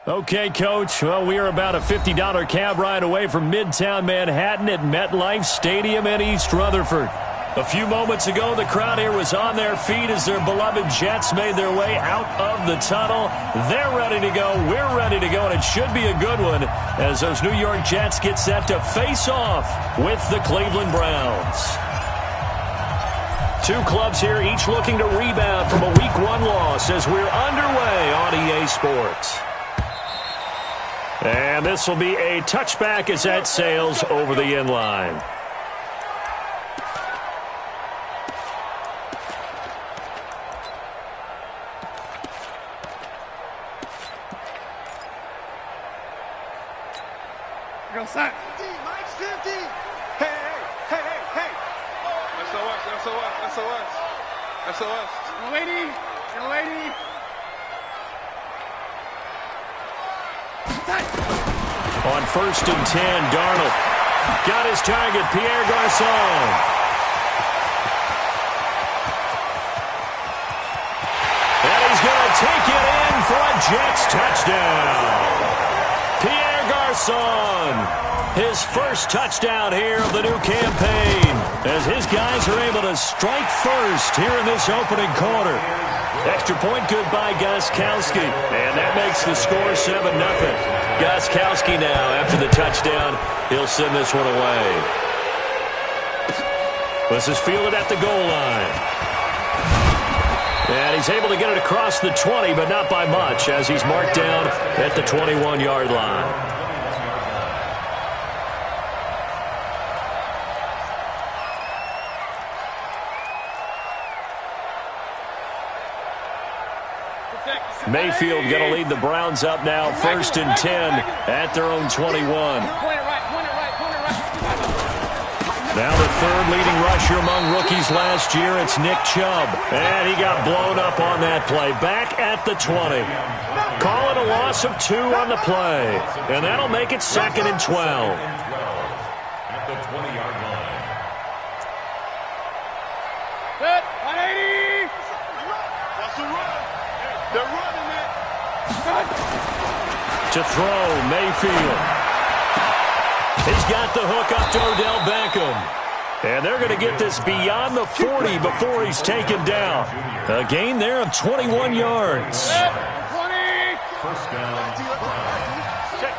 Okay, Coach. Well, we are about a $50 cab ride away from Midtown Manhattan at MetLife Stadium in East Rutherford. A few moments ago, the crowd here was on their feet as their beloved Jets made their way out of the tunnel. They're ready to go. We're ready to go, and it should be a good one as those New York Jets get set to face off with the Cleveland Browns. Two clubs here, each looking to rebound from a Week 1 loss as we're underway on EA Sports. And this will be a touchback as that sails over the inline. Go sack. Mike's 50. Hey. SOS. Young lady. On 1st and 10, Darnold got his target, Pierre Garçon. And he's going to take it in for a Jets touchdown. Pierre Garçon, his first touchdown here of the new campaign, as his guys are able to strike first here in this opening quarter. Extra point good by Gostkowski, and that makes the score 7-0. Gostkowski now, after the touchdown, he'll send this one away. This is fielded at the goal line. And he's able to get it across the 20, but not by much, as he's marked down at the 21-yard line. Mayfield going to lead the Browns up now, 1st and 10 at their own 21. Now the third leading rusher among rookies last year, it's Nick Chubb. And he got blown up on that play. Back at the 20. Call it a loss of 2 on the play. And that'll make it 2nd and 12. At the 20-yard line. Good. 180. That's a run. They're running it. To throw, Mayfield. He's got the hook up to Odell Beckham. And they're going to get this beyond the 40 before he's taken down. A gain there of 21 yards. 20. First down. Check.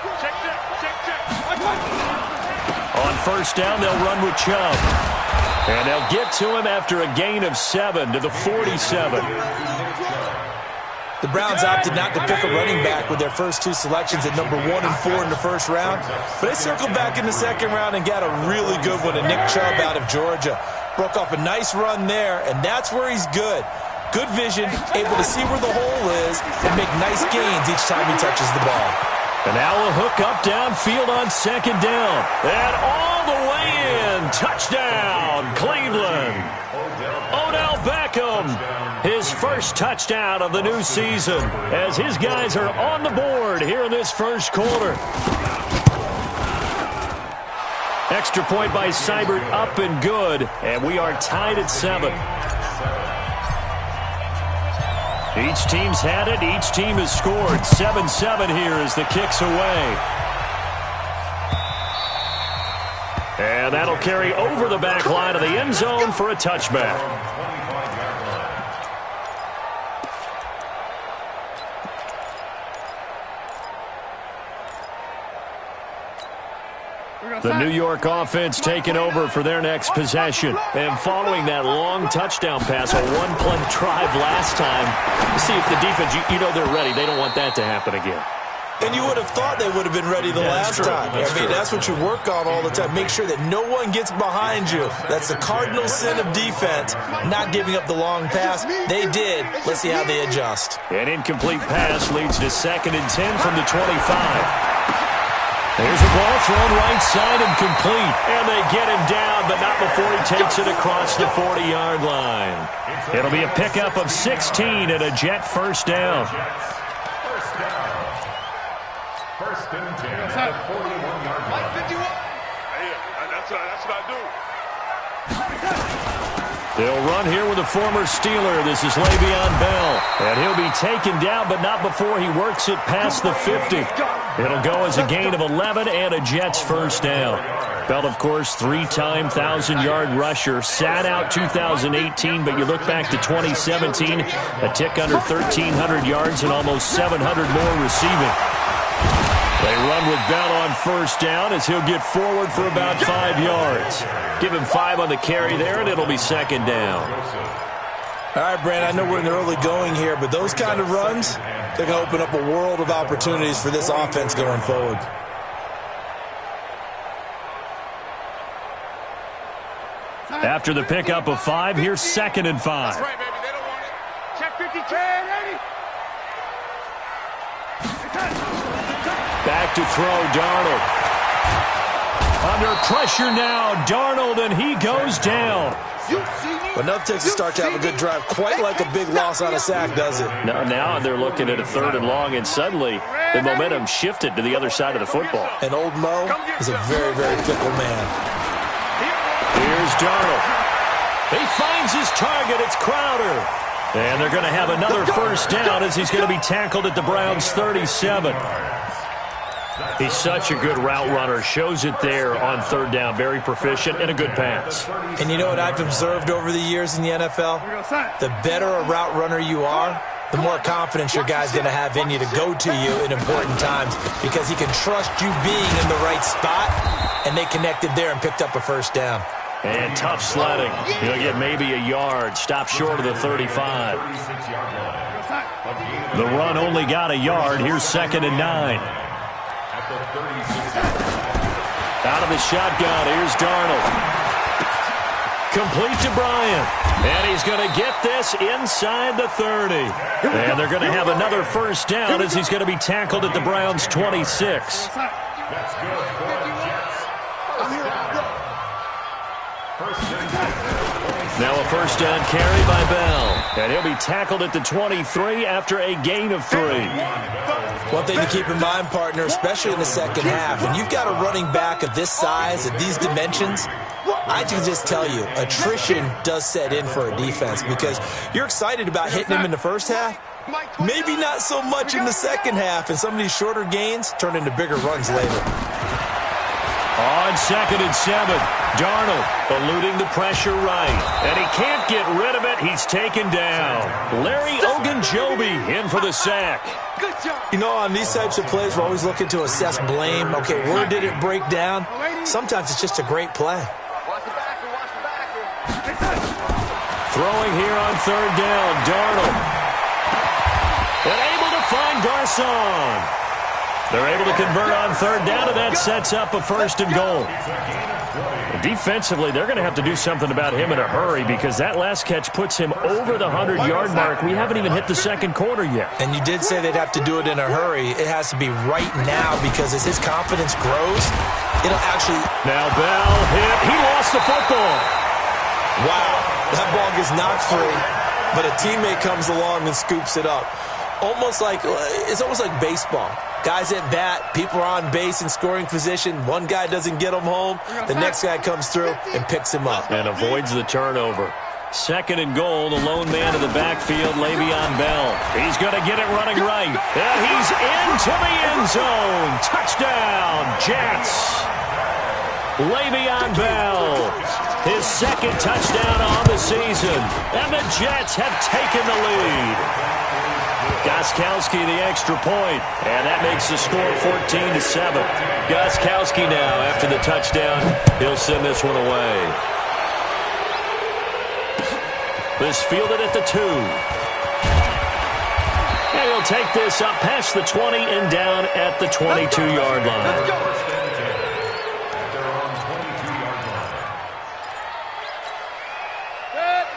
On 1st down, they'll run with Chubb. And they'll get to him after a gain of 7 to the 47. The Browns opted not to pick a running back with their first 2 selections at number 1 and 4 in the first round. But they circled back in the second round and got a really good one to Nick Chubb out of Georgia. Broke off a nice run there, and that's where he's good. Good vision, able to see where the hole is, and make nice gains each time he touches the ball. And now a hook up downfield on 2nd down. And all the way in. Touchdown, Cleveland. Odell Beckham, his first touchdown of the new season, as his guys are on the board here in this first quarter. Extra point by Seibert, up and good, and we are tied at 7. Each team's had it, each team has scored. 7-7 here as the kick's away. And that'll carry over the back line of the end zone for a touchback. The New York offense taking over for their next possession. And following that long touchdown pass, a one-play drive last time, see if the defense, you know they're ready. They don't want that to happen again. And you would have thought they would have been ready the last time. That's what you work on all the time. Make sure that no one gets behind you. That's the cardinal sin of defense, not giving up the long pass. They did. Let's see how they adjust. An incomplete pass leads to 2nd and 10 from the 25. There's a ball thrown right side and complete. And they get him down, but not before he takes it across the 40-yard line. It'll be a pickup of 16 and a Jet first down. First and 10 at the 41-yard line. 51. Hey, that's what I do. They'll run here with a former Steeler. This is Le'Veon Bell. And he'll be taken down, but not before he works it past the 50. It'll go as a gain of 11 and a Jets first down. Bell, of course, three-time 1,000-yard rusher. Sat out 2018, but you look back to 2017, a tick under 1,300 yards and almost 700 more receiving. They run with Bell on first down as he'll get forward for about 5 yards. Give him 5 on the carry there, and it'll be second down. All right, Brand, I know we're in the early going here, but those kind of runs, they're going to open up a world of opportunities for this offense going forward. After the pickup of 5, here's second and 5. That's right, baby. They don't want it. Check 52. Back to throw, Darnold. Under pressure now, Darnold, and he goes down. But enough takes a start to have a good drive. Quite like a big loss on a sack, does it? Now they're looking at a 3rd and long, and suddenly the momentum shifted to the other side of the football. And old Mo is a very, very fickle man. Here's Darnold. He finds his target. It's Crowder. And they're going to have another first down as he's going to be tackled at the Browns' 37. He's such a good route runner. Shows it there on 3rd down. Very proficient and a good pass. And you know what I've observed over the years in the NFL? The better a route runner you are, the more confidence your guy's going to have in you to go to you in important times because he can trust you being in the right spot, and they connected there and picked up a first down. And tough sledding. He'll get maybe a yard. Stop short of the 35. The run only got a yard. Here's second and 9. Out of the shotgun, here's Darnold. Complete to Bryant. And he's going to get this inside the 30. And they're going to have another first down as he's going to be tackled at the Browns' 26. That's good for the Jets. Now a first down carry by Bell. And he'll be tackled at the 23 after a gain of 3. One thing to keep in mind, partner, especially in the second half, when you've got a running back of this size, of these dimensions, I can just tell you, attrition does set in for a defense because you're excited about hitting him in the first half. Maybe not so much in the second half, and some of these shorter gains turn into bigger runs later. On second and 7, Darnold eluding the pressure right. And he can't get rid of it. He's taken down. Larry Ogunjobi in for the sack. You know, on these types of plays, we're always looking to assess blame. Okay, where did it break down? Sometimes it's just a great play. Throwing here on 3rd down, Darnold. And able to find Garcon. They're able to convert on 3rd down, and that sets up a 1st and goal. Defensively, they're going to have to do something about him in a hurry because that last catch puts him over the 100-yard mark. We haven't even hit the second quarter yet. And you did say they'd have to do it in a hurry. It has to be right now because as his confidence grows, it'll actually... Now Bell hit. He lost the football. Wow, that ball gets knocked free, but a teammate comes along and scoops it up. It's almost like baseball. Guys at bat, people are on base in scoring position. One guy doesn't get him home. The next guy comes through and picks him up. And avoids the turnover. Second and goal, the lone man in the backfield, Le'Veon Bell. He's going to get it running right. And he's into the end zone. Touchdown, Jets. Le'Veon Bell. His second touchdown on the season. And the Jets have taken the lead. Gostkowski the extra point, and that makes the score 14-7. Gostkowski now, after the touchdown, he'll send this one away. This fielded at the 2. And he'll take this up past the 20 and down at the 22-yard line.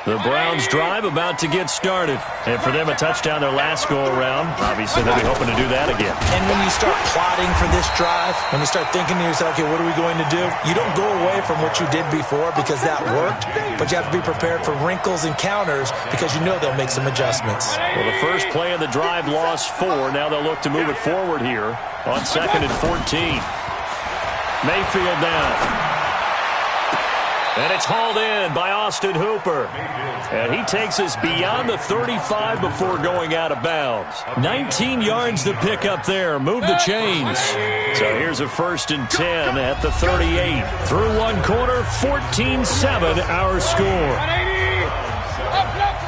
The Browns drive about to get started. And for them, a touchdown their last go-around. Obviously, they'll be hoping to do that again. And when you start plotting for this drive, when you start thinking to yourself, okay, what are we going to do? You don't go away from what you did before because that worked, but you have to be prepared for wrinkles and counters because you know they'll make some adjustments. Well, the first play of the drive lost 4. Now they'll look to move it forward here on second and 14. Mayfield down. And it's hauled in by Austin Hooper. And he takes us beyond the 35 before going out of bounds. 19 yards to pick up there. Move the chains. So here's a 1st and 10 at the 38. Through one quarter, 14-7 our score. 180. Up. Run.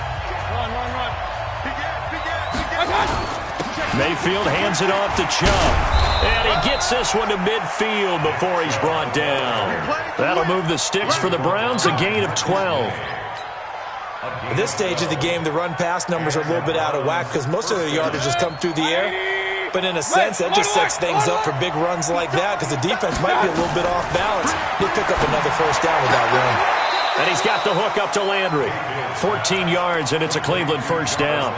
Mayfield hands it off to Chubb. And he gets this one to midfield before he's brought down. That'll move the sticks for the Browns, a gain of 12. At this stage of the game, the run-pass numbers are a little bit out of whack because most of their yardage has come through the air. But in a sense, that just sets things up for big runs like that because the defense might be a little bit off balance. They pick up another 1st down with that run. And he's got the hook up to Landry. 14 yards, and it's a Cleveland 1st down.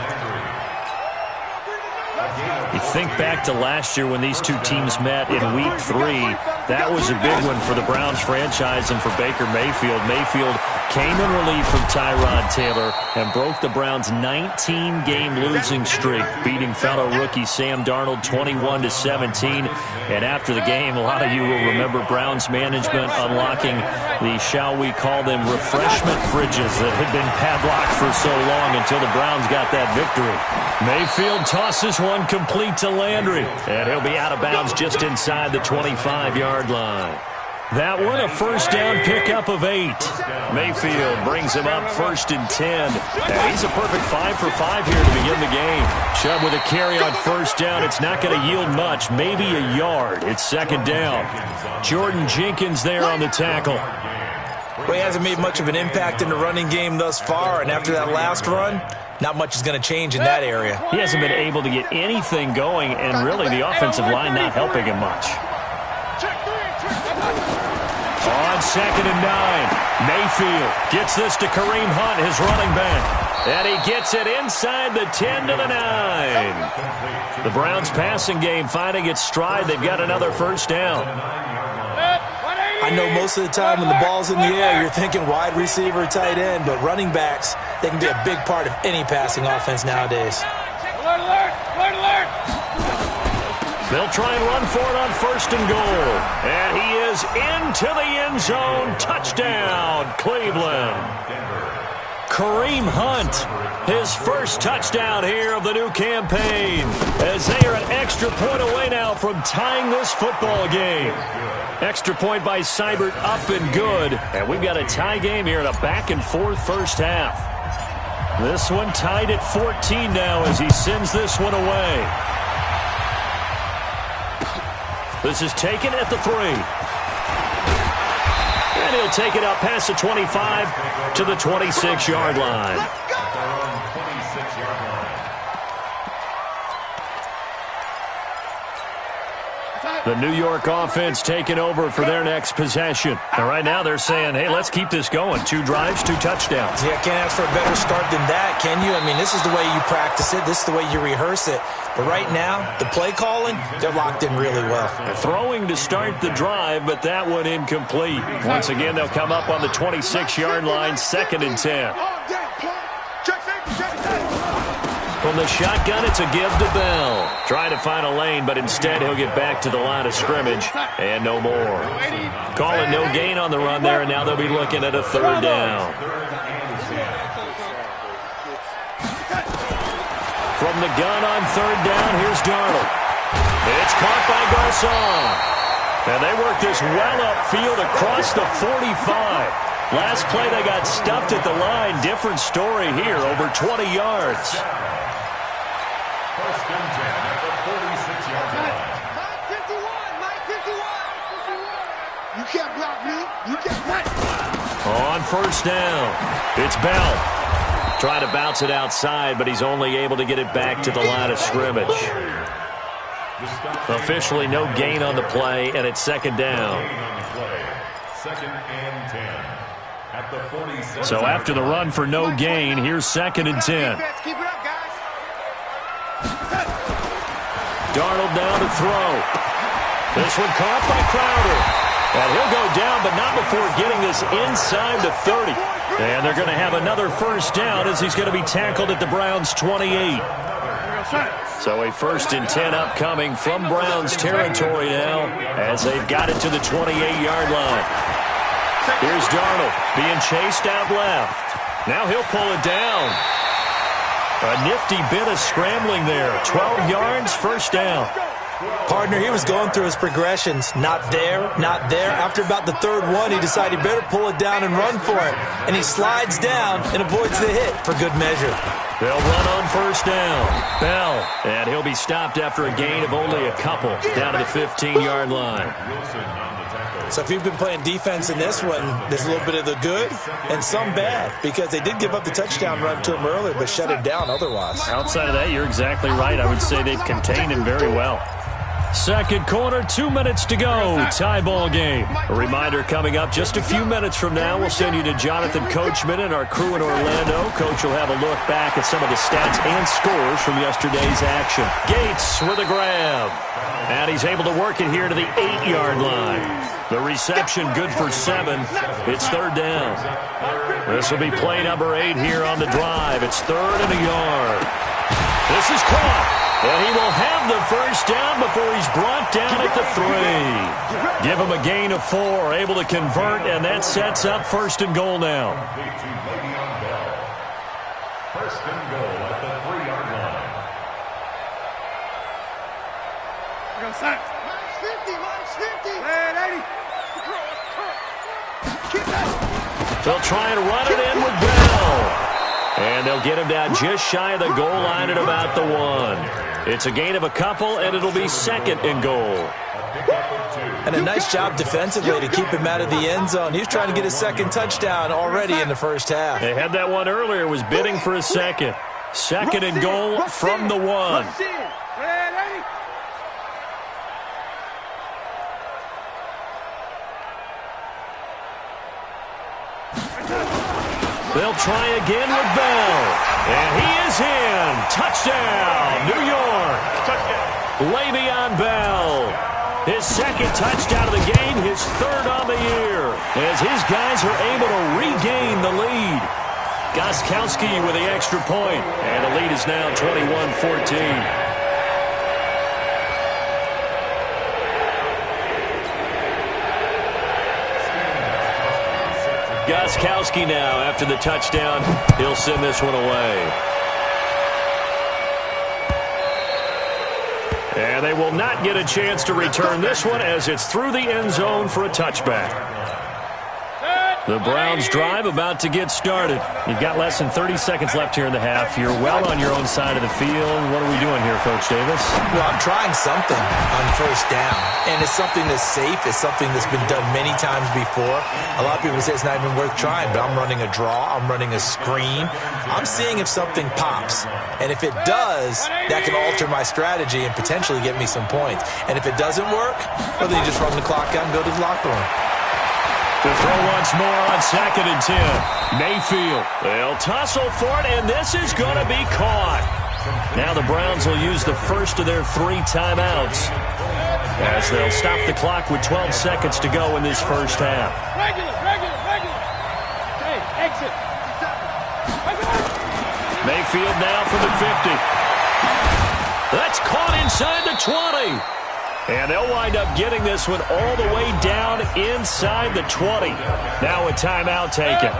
You think back to last year when these two teams met in Week 3. That was a big one for the Browns franchise and for Baker Mayfield. Mayfield came in relief from Tyrod Taylor and broke the Browns' 19-game losing streak, beating fellow rookie Sam Darnold 21-17. And after the game, a lot of you will remember Browns management unlocking the, shall we call them, refreshment fridges that had been padlocked for so long until the Browns got that victory. Mayfield tosses one complete to Landry, and he'll be out of bounds just inside the 25-yard line. That one, a 1st down pickup of 8. Mayfield brings him up 1st and 10. And he's a perfect 5 for 5 here to begin the game. Chubb with a carry on 1st down. It's not going to yield much, maybe a yard. It's 2nd down. Jordan Jenkins there on the tackle. Well, he hasn't made much of an impact in the running game thus far, and after that last run, not much is going to change in that area. He hasn't been able to get anything going, and really the offensive line not helping him much. On 2nd and 9, Mayfield gets this to Kareem Hunt, his running back. And he gets it inside the 10 to the 9. The Browns passing game finding its stride. They've got another 1st down. I know most of the time when the ball's in the air, you're thinking wide receiver, tight end, but running backs, they can be a big part of any passing offense nowadays. Alert. They'll try and run for it on 1st and goal. And he is into the end zone. Touchdown, Cleveland. Kareem Hunt, his 1st touchdown here of the new campaign, as they are an extra point away now from tying this football game. Extra point by Seibert, up and good. And we've got a tie game here in a back-and-forth 1st half. This one tied at 14 now as he sends this one away. This is taken at the 3. And he'll take it up past the 25 to the 26-yard line. The New York offense taking over for their next possession. And right now they're saying, hey, let's keep this going. 2 drives, 2 touchdowns. Yeah, can't ask for a better start than that, can you? I mean, this is the way you practice it. This is the way you rehearse it. But right now, the play calling, they're locked in really well. Throwing to start the drive, but that one incomplete. Once again, they'll come up on the 26-yard line, 2nd and 10. From the shotgun, it's a give to Bell. Trying to find a lane, but instead he'll get back to the line of scrimmage. And no more. Calling no gain on the run there, and now they'll be looking at a 3rd down. From the gun on 3rd down, here's Darnold. It's caught by Garcon. And they work this well upfield across the 45. Last play, they got stuffed at the line. Different story here, over 20 yards. 1st and 10 at the 46-yard line. You can't block me. You can't block me. On 1st down, it's Bell. Trying to bounce it outside, but he's only able to get it back to the line of scrimmage. Officially no gain on the play, and it's 2nd down. 2nd and 10 at the 46. So after the run for no gain, here's 2nd and 10. Keep it up, guys. Darnold down to throw. This one caught by Crowder. And he'll go down, but not before getting this inside the 30. And they're going to have another 1st down as he's going to be tackled at the Browns' 28. So a 1st and 10 upcoming from Browns territory now as they've got it to the 28-yard line. Here's Darnold being chased out left. Now he'll pull it down. A nifty bit of scrambling there. 12 yards, first down. Partner, he was going through his progressions. Not there, not there. After about the third one, he decided he better pull it down and run for it. And he slides down and avoids the hit for good measure. They'll run on first down. Bell. And he'll be stopped after a gain of only a couple down to the 15-yard line. So if you've been playing defense in this one, there's a little bit of the good and some bad, because they did give up the touchdown run to him earlier, but shut him down otherwise. Outside of that, you're exactly right. I would say they've contained him very well. Second quarter, 2 minutes to go. Tie ball game. A reminder coming up just a few minutes from now. We'll send you to Jonathan Coachman and our crew in Orlando. Coach will have a look back at some of the stats and scores from yesterday's action. Gates with a grab. And he's able to work it here to the 8-yard line. The reception good for 7. It's third down. This will be play number 8 here on the drive. It's 3rd and a yard. This is caught. And he will have the first down before he's brought down at the 3. Give him a gain of 4. Able to convert, and that sets up 1st and goal now. 1st and goal at the 3-yard line. Go, set. Minus 50. Hey, 80. Keep that. They'll try and run it in with Bell. And they'll get him down just shy of the goal line at about the 1. It's a gain of a couple, and it'll be 2nd and goal. And a nice job defensively to keep him out of the end zone. He was trying to get his 2nd touchdown already in the first half. They had that one earlier, was bidding for a 2nd. 2nd and goal from the 1. They'll try again with Bell. And he is in. Touchdown, New York. Le'Veon Bell. His 2nd touchdown of the game, his 3rd on the year, as his guys are able to regain the lead. Gostkowski with the extra point, and the lead is now 21-14. Gostkowski now, after the touchdown, he'll send this one away. And they will not get a chance to return this one as it's through the end zone for a touchback. The Browns drive about to get started. You've got less than 30 seconds left here in the half. You're well on your own side of the field. What are we doing here, Coach Davis? Well, I'm trying something on first down, and it's something that's safe. It's something that's been done many times before. A lot of people say it's not even worth trying, but I'm running a draw. I'm running a screen. I'm seeing if something pops, and if it does, that can alter my strategy and potentially get me some points. And if it doesn't work, well, then you just run the clock out and go to the locker room. To throw once more on 2nd and 10. Mayfield. They'll tussle for it, and this is going to be caught. Now the Browns will use the first of their 3 timeouts as they'll stop the clock with 12 seconds to go in this first half. Regular. Hey, exit. Mayfield now from the 50. That's caught inside the 20. And they'll wind up getting this one all the way down inside the 20. Now a timeout taken.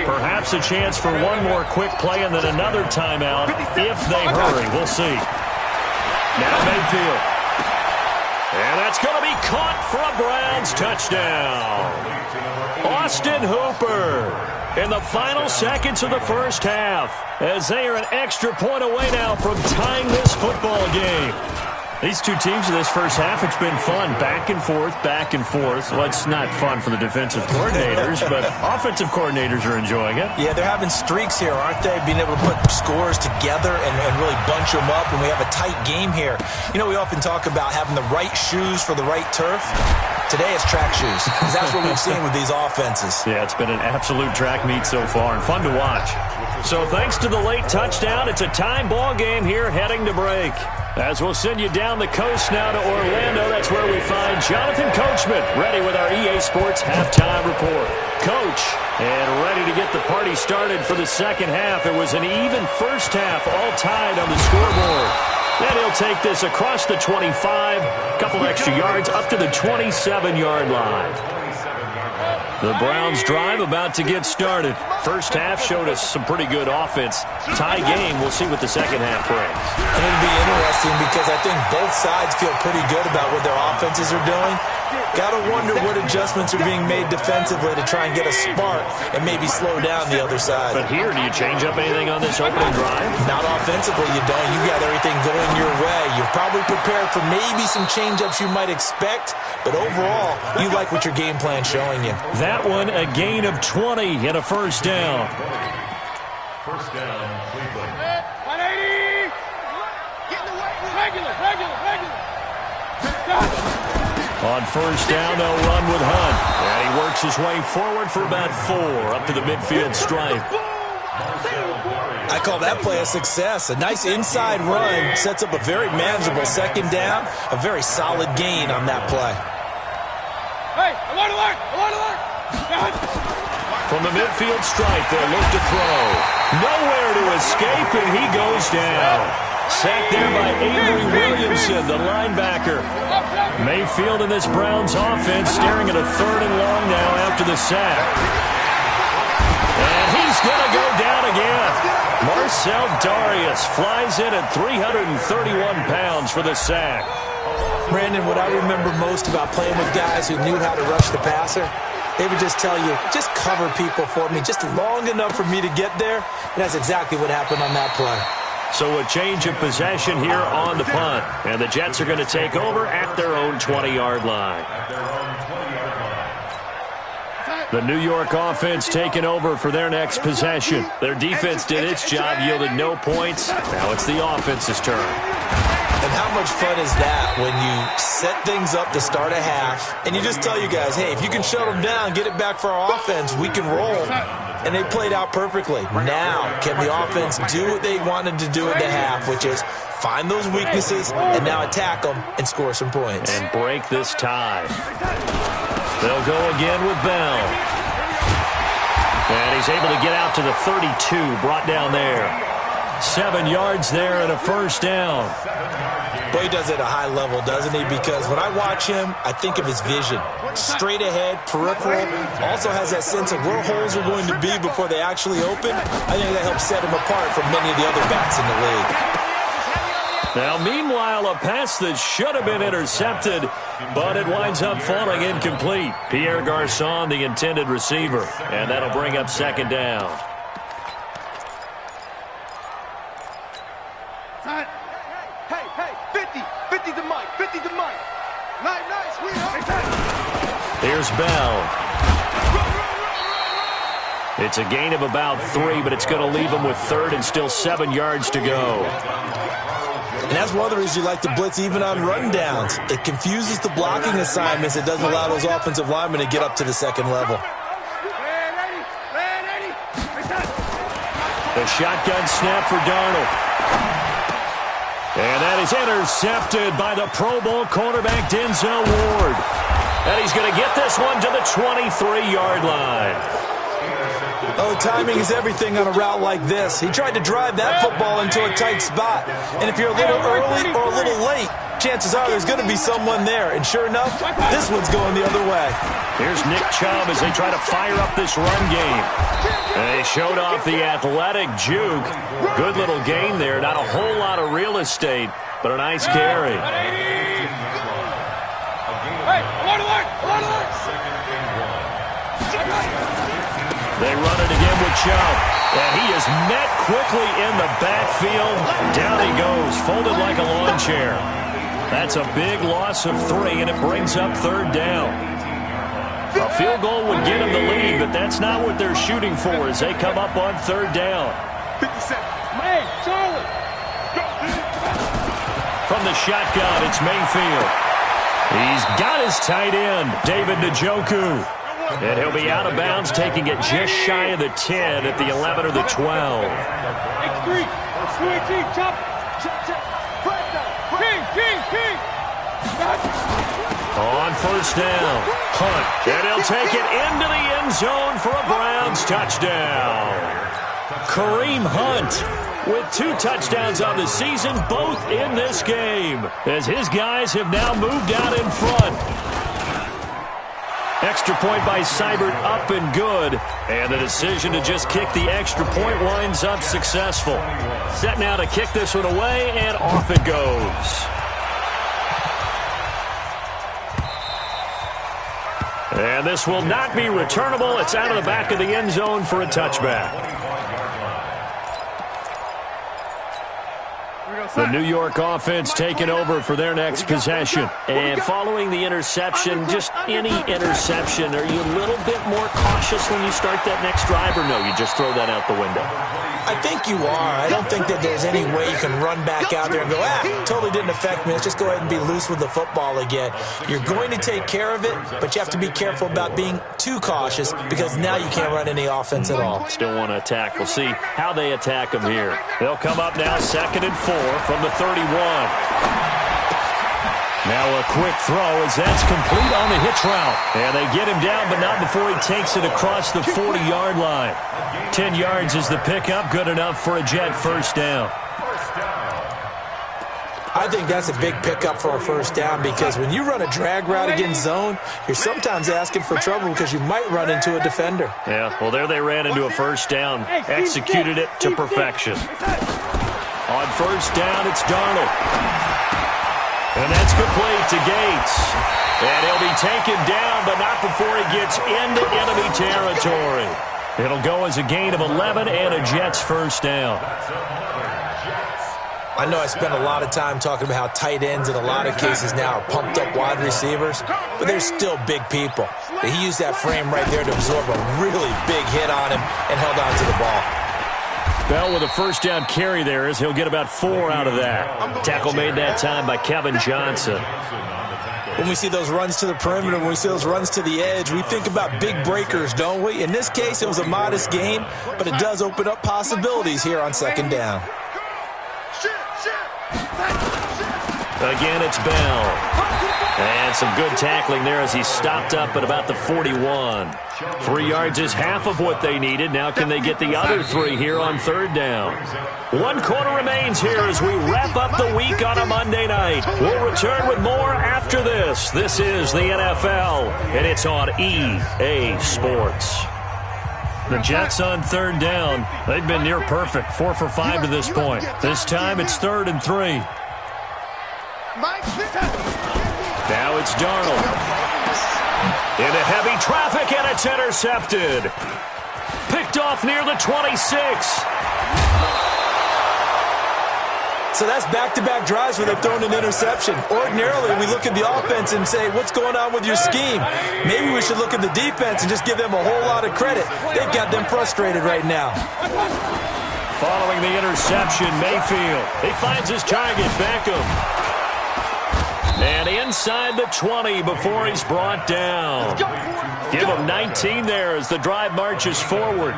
Perhaps a chance for one more quick play and then another timeout if they hurry. We'll see. Now Mayfield. And that's going to be caught for a Browns touchdown. Austin Hooper in the final seconds of the first half, as they are an extra point away now from tying this football game. These two teams in this first half, it's been fun. Back and forth, back and forth. Well, it's not fun for the defensive coordinators, but offensive coordinators are enjoying it. Yeah, they're having streaks here, aren't they? Being able to put scores together and really bunch them up, and we have a tight game here. You know, we often talk about having the right shoes for the right turf. Today it's track shoes, because that's what we've seen with these offenses. Yeah, it's been an absolute track meet so far, and fun to watch. So thanks to the late touchdown, it's a time ball game here heading to break. As we'll send you down the coast now to Orlando, that's where we find Jonathan Coachman, ready with our EA Sports halftime report. Coach, and ready to get the party started for the second half. It was an even first half, all tied on the scoreboard. Then he'll take this across the 25, a couple extra yards, up to the 27-yard line. The Browns drive about to get started. First half showed us some pretty good offense. Tie game, we'll see what the second half brings. And it'll be interesting because I think both sides feel pretty good about what their offenses are doing. Got to wonder what adjustments are being made defensively to try and get a spark and maybe slow down the other side. But here, do you change up anything on this opening drive? Not offensively, you don't. You got everything going your way. You're probably prepared for maybe some change-ups you might expect, but overall, you like what your game plan's showing you. That one, a gain of 20 and a first down. First down, Cleveland. 180! Get in the way. Regular. On first down, they'll run with Hunt. And he works his way forward for about 4 up to the midfield stripe. I call that play a success. A nice inside run sets up a very manageable second down. A very solid gain on that play. Hey, alert! From the midfield stripe, they'll look to throw. Nowhere to escape, and he goes down. Sacked there by Avery Williamson, the linebacker. Mayfield in this Browns offense staring at a 3rd and long now after the sack. And he's going to go down again. Marcel Darius flies in at 331 pounds for the sack. Brandon, what I remember most about playing with guys who knew how to rush the passer, they would just tell you, just cover people for me, just long enough for me to get there. And that's exactly what happened on that play. So a change of possession here on the punt. And the Jets are going to take over at their own 20-yard line. The New York offense taking over for their next possession. Their defense did its job, yielded no points. Now it's the offense's turn. And how much fun is that when you set things up to start a half and you just tell you guys, hey, if you can shut them down, get it back for our offense, we can roll. And they played out perfectly. Now, can the offense do what they wanted to do at the half, which is find those weaknesses and now attack them and score some points. And break this tie. They'll go again with Bell. And he's able to get out to the 32, brought down there. 7 yards there and a first down. Boy, he does it at a high level, doesn't he? Because when I watch him, I think of his vision. Straight ahead, peripheral. Also has that sense of where holes are going to be before they actually open. I think that helps set him apart from many of the other backs in the league. Now, meanwhile, a pass that should have been intercepted, but it winds up falling incomplete. Pierre Garçon, the intended receiver, and that'll bring up second down. Hey, 50 to Mike. Nice, we Here's Bell. It's a gain of about 3, but it's going to leave him with 3rd and still 7 yards to go. And that's one of the reasons you like to blitz even on rundowns. It confuses the blocking assignments. It doesn't allow those offensive linemen to get up to the second level. The shotgun snap for Darnold. And that is intercepted by the Pro Bowl cornerback Denzel Ward. And he's going to get this one to the 23-yard line. Oh, timing is everything on a route like this. He tried to drive that football into a tight spot. And if you're a little early or a little late, chances are there's going to be someone there. And sure enough, this one's going the other way. Here's Nick Chubb as they try to fire up this run game. And they showed off the athletic juke. Good little gain there. Not a whole lot of real estate, but a nice carry. They run it again with Chubb. And he is met quickly in the backfield. Down he goes, folded like a lawn chair. That's a big loss of 3, and it brings up 3rd down. A field goal would get them the lead, but that's not what they're shooting for as they come up on 3rd down. 57. Man, Charlie. From the shotgun, it's Mayfield. He's got his tight end, David Njoku. And he'll be out of bounds, taking it just shy of the 10 at the 11 or the 12. X3, 218, chop. King. On first down, Hunt, and he'll take it into the end zone for a Browns touchdown. Kareem Hunt with 2 touchdowns on the season, both in this game, as his guys have now moved out in front. Extra point by Seibert, up and good. And the decision to just kick the extra point winds up successful. Set now to kick this one away, and off it goes. And this will not be returnable. It's out of the back of the end zone for a touchback. The New York offense taking over for their next possession. And following the interception, just any interception, are you a little bit more cautious when you start that next drive, or no, you just throw that out the window? I think you are. I don't think that there's any way you can run back out there and go, totally didn't affect me. Let's just go ahead and be loose with the football again. You're going to take care of it, but you have to be careful about being too cautious because now you can't run any offense at all. Still want to attack. We'll see how they attack them here. They'll come up now 2nd and 4 from the 31. Now a quick throw as that's complete on the hitch route. And they get him down, but not before he takes it across the 40-yard line. 10 yards is the pickup, good enough for a Jet first down. I think that's a big pickup for a first down because when you run a drag route against zone, you're sometimes asking for trouble because you might run into a defender. Yeah, well, there they ran into a first down, executed it to perfection. On first down, it's Darnold. And that's complete to Gates. And he'll be taken down, but not before he gets into enemy territory. It'll go as a gain of 11 and a Jets first down. I know I spent a lot of time talking about how tight ends in a lot of cases now are pumped up wide receivers, but they're still big people. He used that frame right there to absorb a really big hit on him and held on to the ball. Bell with a first down carry there as he'll get about 4 out of that. Tackle made that time by Kevin Johnson. When we see those runs to the perimeter, when we see those runs to the edge, we think about big breakers, don't we? In this case, it was a modest gain, but it does open up possibilities here on 2nd down. Again, it's Bell. And some good tackling there as he stopped up at about the 41. 3 yards is half of what they needed. Now can they get the other 3 here on 3rd down? 1 quarter remains here as we wrap up the week on a Monday night. We'll return with more after this. This is the NFL, and it's on EA Sports. The Jets on 3rd down. They've been near perfect, 4 for 5 to this point. This time it's 3rd and 3. Now it's Darnold. Into heavy traffic, and it's intercepted. Picked off near the 26. So that's back-to-back drives where they've thrown an interception. Ordinarily, we look at the offense and say, what's going on with your scheme? Maybe we should look at the defense and just give them a whole lot of credit. They've got them frustrated right now. Following the interception, Mayfield. He finds his target, Beckham. And inside the 20 before he's brought down. Give him 19 there as the drive marches forward.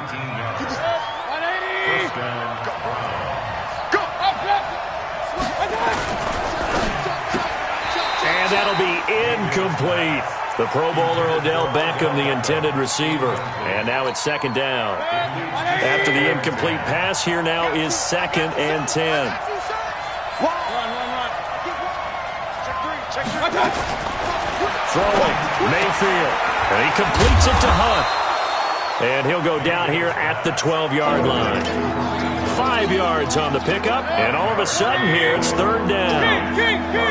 And that'll be incomplete. The Pro Bowler Odell Beckham, the intended receiver. And now it's 2nd down. After the incomplete pass, here now is 2nd and 10. Throwing, Mayfield. And he completes it to Hunt. And he'll go down here at the 12-yard line. 5 yards on the pickup, and all of a sudden here it's 3rd down.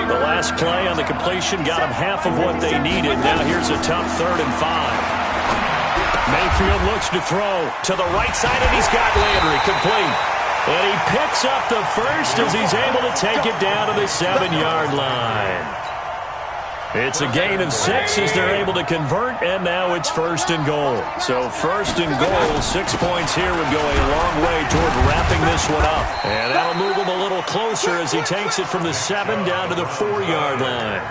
The last play on the completion got them half of what they needed. Now here's a tough 3rd and 5. Mayfield looks to throw to the right side, and he's got Landry complete. And he picks up the first as he's able to take it down to the 7-yard line. It's a gain of 6 as they're able to convert, and now it's 1st and goal. So 1st and goal, 6 points here would go a long way toward wrapping this one up. And that'll move him a little closer as he takes it from the 7 down to the 4-yard line.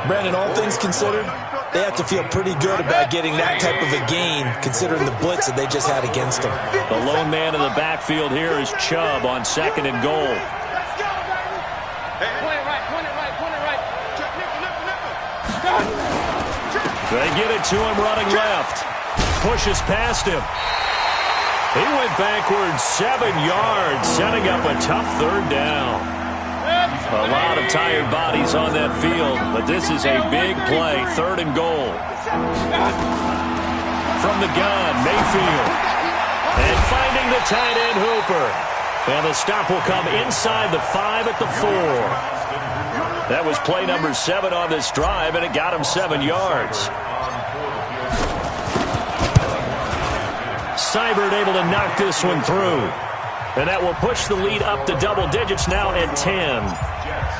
Brandon, all things considered, they have to feel pretty good about getting that type of a gain, considering the blitz that they just had against them. The lone man in the backfield here is Chubb on 2nd and goal. They get it to him running left. Pushes past him. He went backwards 7 yards, setting up a tough 3rd down. A lot of tired bodies on that field, but this is a big play, 3rd and goal. From the gun, Mayfield. And finding the tight end, Hooper. And the stop will come inside the 5 at the 4. That was play number 7 on this drive, and it got him 7 yards. Seibert able to knock this one through. And that will push the lead up to double digits now at 10.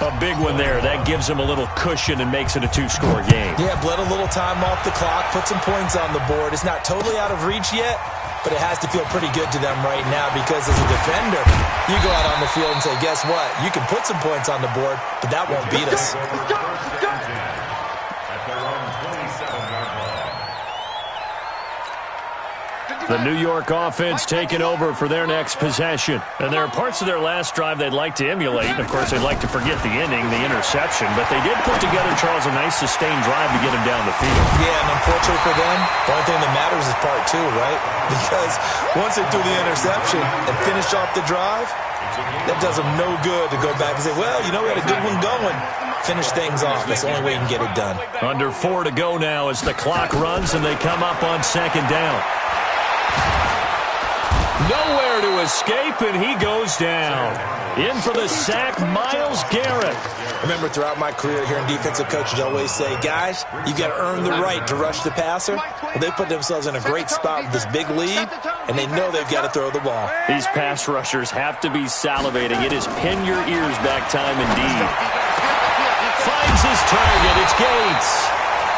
A big one there. That gives him a little cushion and makes it a 2-score game. Yeah, bled a little time off the clock, put some points on the board. It's not totally out of reach yet, but it has to feel pretty good to them right now because as a defender, you go out on the field and say, guess what? You can put some points on the board, but that won't beat us. The New York offense taking over for their next possession. And there are parts of their last drive they'd like to emulate. Of course, they'd like to forget the ending, the interception. But they did put together, Charles, a nice sustained drive to get him down the field. Yeah, and unfortunately for them, the only thing that matters is part 2, right? Because once they do the interception and finish off the drive, that does them no good to go back and say, well, you know, we had a good one going. Finish things off. That's the only way you can get it done. Under 4 to go now as the clock runs and they come up on 2nd down. Nowhere to escape, and he goes down. In for the sack, Myles Garrett. Remember, throughout my career here in defensive coaches, I always say, guys, you got to earn the right to rush the passer. Well, they put themselves in a great spot with this big lead, and they know they've got to throw the ball. These pass rushers have to be salivating. It is pin your ears back time indeed. Finds his target. It's Gates.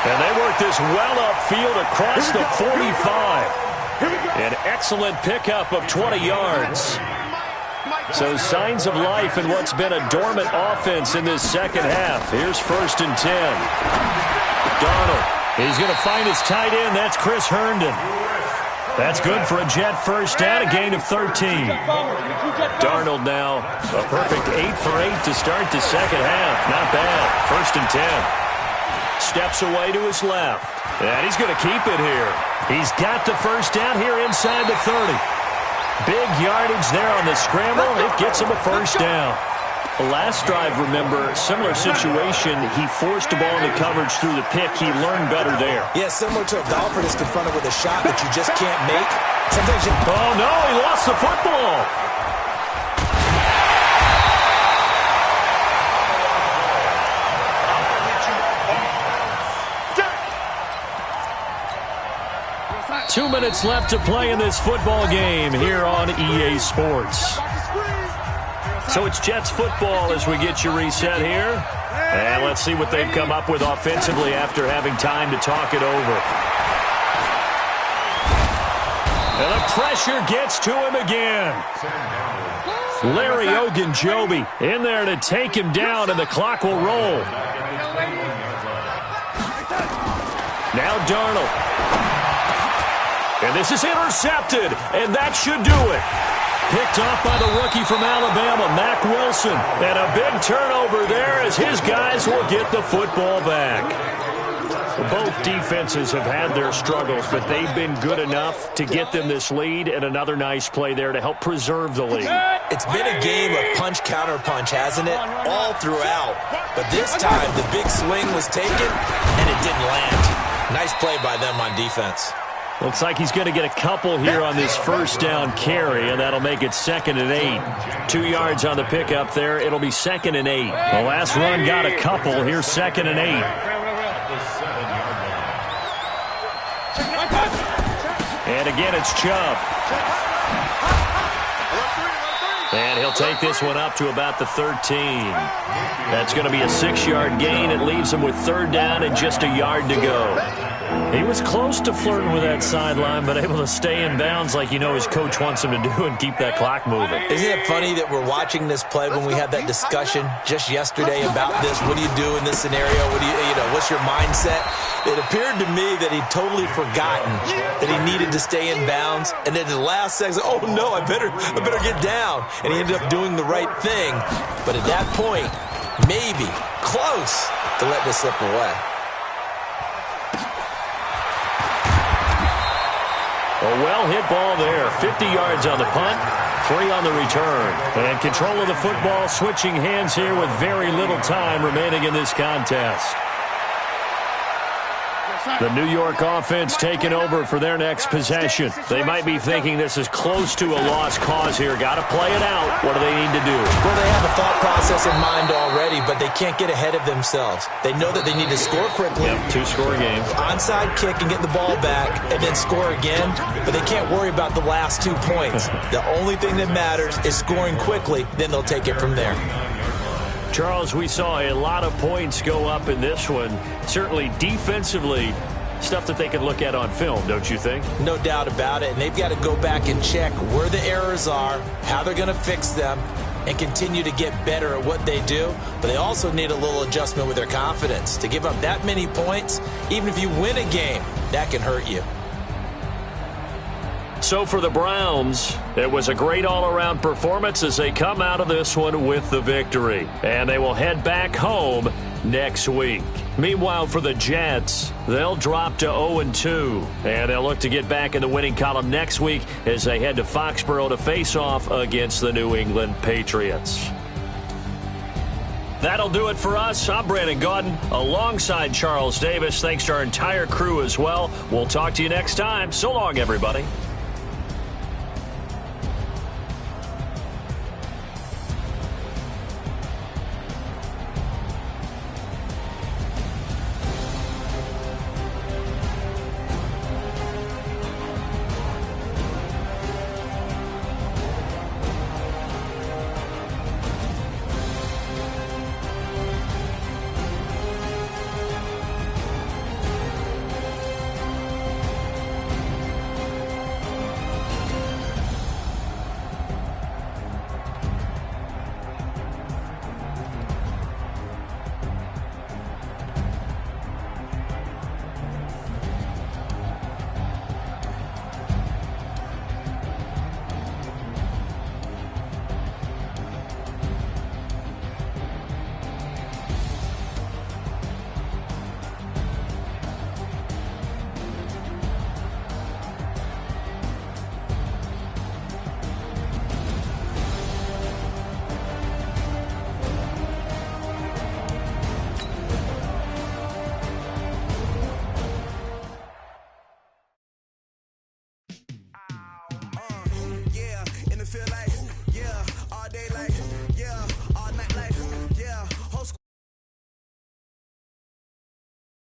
And they work this well upfield across the 45. An excellent pickup of 20 yards. So signs of life in what's been a dormant offense in this second half. Here's 1st and 10. Darnold. He's going to find his tight end. That's Chris Herndon. That's good for a Jet first down, a gain of 13. Darnold now a perfect 8 for 8 to start the second half. Not bad. 1st and 10. Steps away to his left. And he's going to keep it here. He's got the first down here inside the 30. Big yardage there on the scramble. It gets him a first down. The last drive, remember, similar situation. He forced the ball into coverage through the pick. He learned better there. Yeah, similar to a golfer that's confronted with a shot that you just can't make. Sometimes you... Oh, no, he lost the football. 2 minutes left to play in this football game here on EA Sports. So it's Jets football as we get you reset here. And let's see what they've come up with offensively after having time to talk it over. And the pressure gets to him again. Larry Ogunjobi in there to take him down, and the clock will roll. Now Darnold. And this is intercepted, and that should do it. Picked off by the rookie from Alabama, Mack Wilson. And a big turnover there as his guys will get the football back. Both defenses have had their struggles, but they've been good enough to get them this lead, and another nice play there to help preserve the lead. It's been a game of punch-counter-punch, hasn't it? All throughout. But this time, the big swing was taken, and it didn't land. Nice play by them on defense. Looks like he's going to get a couple here on this first down carry, and that'll make it 2nd and 8. 2 yards on the pickup there. It'll be 2nd and 8. The last run got a couple. Here's 2nd and 8. And again, it's Chubb. And he'll take this one up to about the 13. That's going to be a 6-yard gain. It leaves him with 3rd down and just a yard to go. He was close to flirting with that sideline, but able to stay in bounds like you know his coach wants him to do and keep that clock moving. Isn't it funny that we're watching this play when we had that discussion just yesterday about this? What do you do in this scenario? What do you know, what's your mindset? It appeared to me that he'd totally forgotten that he needed to stay in bounds, and then in the last second, oh no, I better get down. And he ended up doing the right thing. But at that point, maybe close to let this slip away. A well-hit ball there. 50 yards on the punt, 3 on the return. And control of the football switching hands here with very little time remaining in this contest. The New York offense taking over for their next possession. They might be thinking this is close to a lost cause here. Got to play it out. What do they need to do? Well, they have a thought process in mind already, but they can't get ahead of themselves. They know that they need to score quickly. Yep, 2-score game. Onside kick and get the ball back and then score again, but they can't worry about the last 2 points. The only thing that matters is scoring quickly, then they'll take it from there. Charles, we saw a lot of points go up in this one. Certainly defensively, stuff that they can look at on film, don't you think? No doubt about it, and they've got to go back and check where the errors are, how they're going to fix them, and continue to get better at what they do. But they also need a little adjustment with their confidence. To give up that many points, even if you win a game, that can hurt you. So for the Browns, it was a great all-around performance as they come out of this one with the victory. And they will head back home next week. Meanwhile, for the Jets, they'll drop to 0-2. And they'll look to get back in the winning column next week as they head to Foxborough to face off against the New England Patriots. That'll do it for us. I'm Brandon Gaudin alongside Charles Davis. Thanks to our entire crew as well. We'll talk to you next time. So long, everybody.